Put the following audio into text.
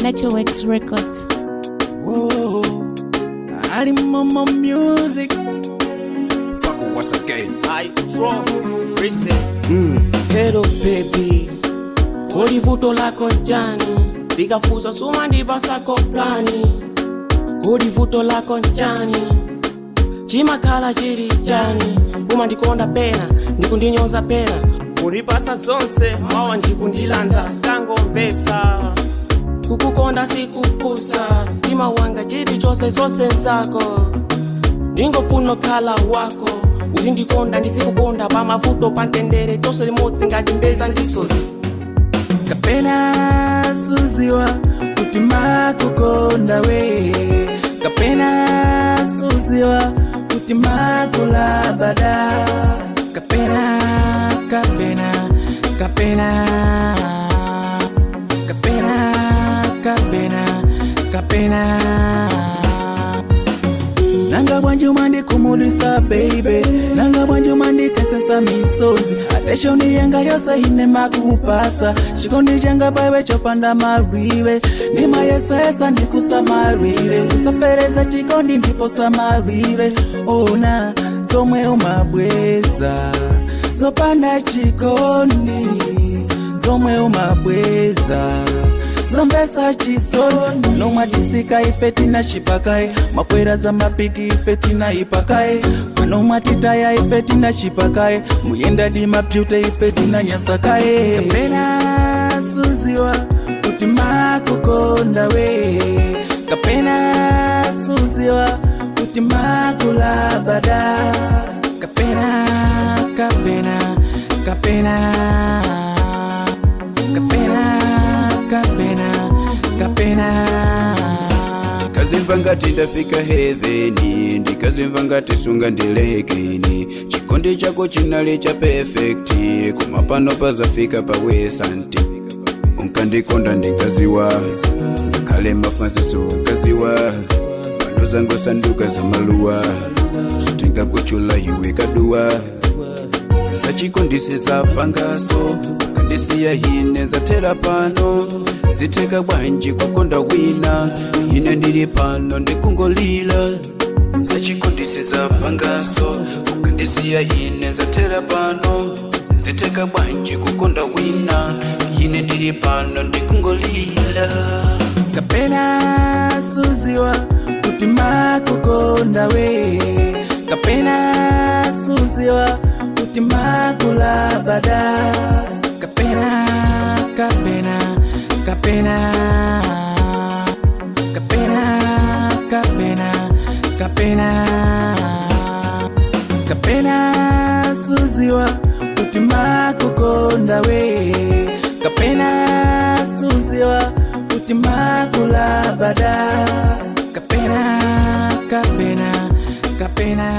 Natural X Records. Whoa, Ali Mama Music. Fuck once again. I draw, listen. Hello baby, kodi vuto lako njani? Likafuza suma ndibasa ko plani. Kodi vuto lako njani? Chimakala chiri chani. Uma ndikonda pena, ndikundinyoza pena. Unipasa zonse, mawa ndikundilanda. Tango mpesa, kukukonda sikupusa. Tima wanga chiri chose zose nzako. Ndingo funo kala wako. Uzindikonda ndisikukonda pamavuto pantendere chose limodzi ngati mbeza ndisozi. Kapena suziwa kutima kukonda we. Kapena suziwa kutima kulabada. Kapena kapena kapena kapena kapena kapena. Nanga bwanji umandi kumulisa baby, nanga bwanji umandi kesesa misozi. Ateshoni yenga yosa ine makupasa, shikondi jenga bawe chopanda mariwe. Nima yesa ndikusa mariwe, usafereza chikondi ndipo samariwe. Ona somwe umabweza, zopanda chikondi, zomwe umabweza. Zombesa chisoni, nomwatisika ifeti na shipakai. Makwera za mapiki ifeti na ipakai. Manomatitaya ifeti na shipakai. Muyenda di mapyute ifeti na nyasakai. Kapena suziwa kutima kukonda we. Kapena suziwa kutima kulabada. Kapena kapena kapena kapena kapena kapena. Ndikazimva ngati ndafika heaveni, ndikazimva ngati sunga ndilekeni. Chikondi chako chinali cha perfect, koma pano pazafika pawesanti. Unkandikonda ndikaziwa, ngakhale mafansi ukaziwa. Pano zangu sanduka za maluwa, zitinga kuchula iwe kaduwa. Zachikondi sizapangaso, kandisiya hine zatera pano. Ziteka bwanji kukonda wina, ine ndili pano ndikungolila. Zachikondi sizapangaso, kandisiya hine zatera pano. Ziteka bwanji kukonda wina, ine ndili pano ndikungolila. Kapena suziwa kutima kukonda we. Kapena suziwa kutima kulabada. Kapena kapena kapena kapena kapena kapena kapena suziwa kutima kukonda we. Kapena suziwa kutima kulabada. Kapena kapena kapena.